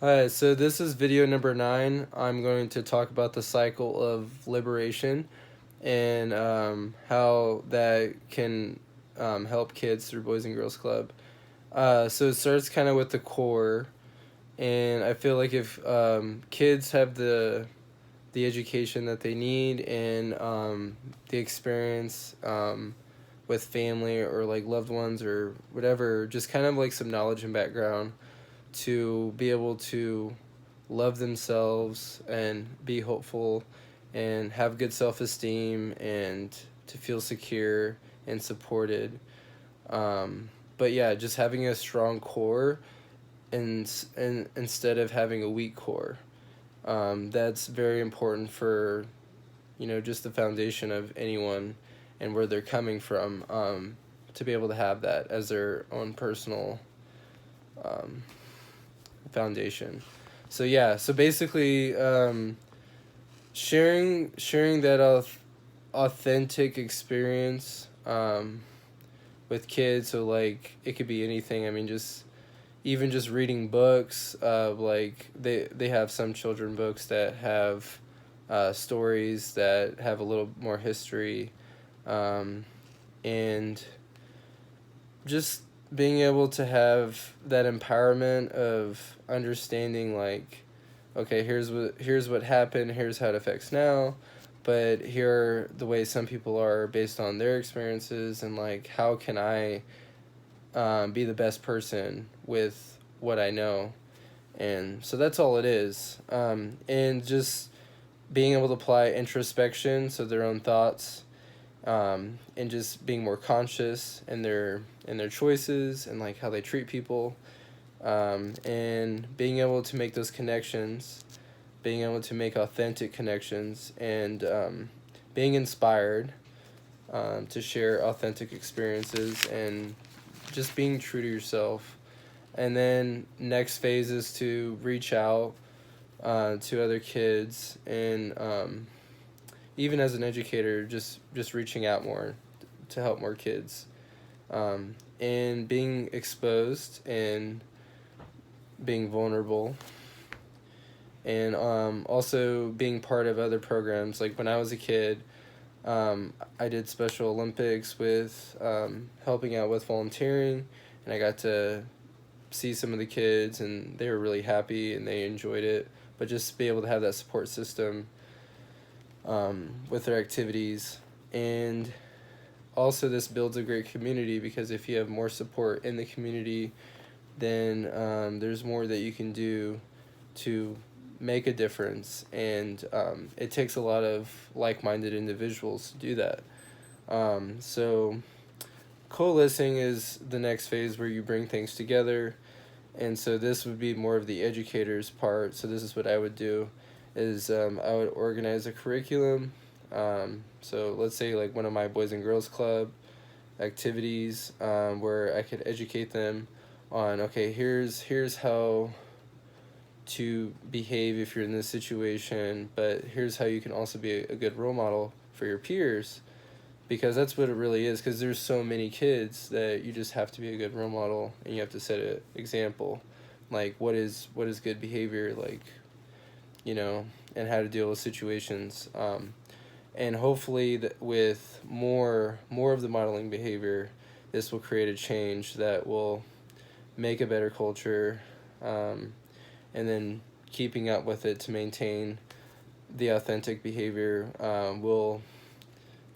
Alright, so this is video number 9. I'm going to talk about the cycle of liberation and how that can help kids through Boys and Girls Club. So it starts kind of with the core, and I feel like if kids have the education that they need and the experience with family or like loved ones or whatever, just kind of like some knowledge and background to be able to love themselves and be hopeful and have good self-esteem and to feel secure and supported. But yeah, just having a strong core and instead of having a weak core. That's very important for, just the foundation of anyone and where they're coming from, to be able to have that as their own personal um, foundation. So yeah, so basically, sharing that authentic experience with kids. So like it could be anything. I mean, just even just reading books. Like they have some children books that have stories that have a little more history, and just being able to have that empowerment of understanding, like, okay, here's what happened, here's how it affects now, but here are the ways some people are based on their experiences, and like how can I be the best person with what I know. And so that's all it is. And just being able to apply introspection, so their own thoughts, and just being more conscious in their choices and like how they treat people, and being able to make those connections, being able to make authentic connections, and being inspired to share authentic experiences and just being true to yourself. And then next phase is to reach out to other kids, and even as an educator, just reaching out more to help more kids, and being exposed and being vulnerable, and also being part of other programs. Like when I was a kid, I did Special Olympics with helping out with volunteering, and I got to see some of the kids, and they were really happy and they enjoyed it. But just be able to have that support system with their activities. And also, this builds a great community, because if you have more support in the community, then there's more that you can do to make a difference. And it takes a lot of like minded individuals to do that. So, coalescing is the next phase where you bring things together. And so this would be more of the educator's part. So this is what I would do is I would organize a curriculum. So let's say like one of my Boys and Girls Club activities, where I could educate them on, okay, here's how to behave if you're in this situation, but here's how you can also be a good role model for your peers, because that's what it really is, because there's so many kids that you just have to be a good role model and you have to set an example, like what is good behavior, like, and how to deal with situations, and hopefully with more of the modeling behavior, this will create a change that will make a better culture, and then keeping up with it to maintain the authentic behavior will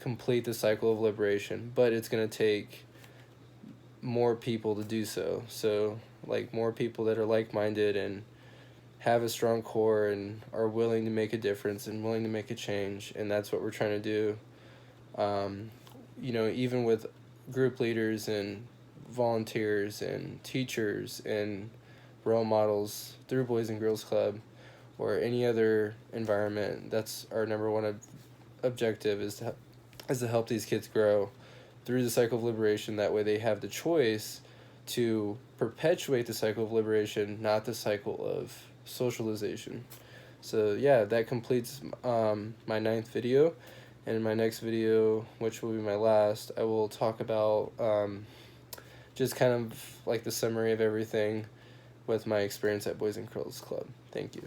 complete the cycle of liberation. But it's going to take more people to do so. So, like, more people that are like-minded and have a strong core and are willing to make a difference and willing to make a change. And that's what we're trying to do. Even with group leaders and volunteers and teachers and role models through Boys and Girls Club or any other environment, that's our number one objective, is to help these kids grow through the cycle of liberation. That way they have the choice to perpetuate the cycle of liberation, not the cycle of socialization. So yeah, that completes my 9th video. And in my next video, which will be my last, I will talk about just kind of like the summary of everything, with my experience at Boys and Girls Club. Thank you.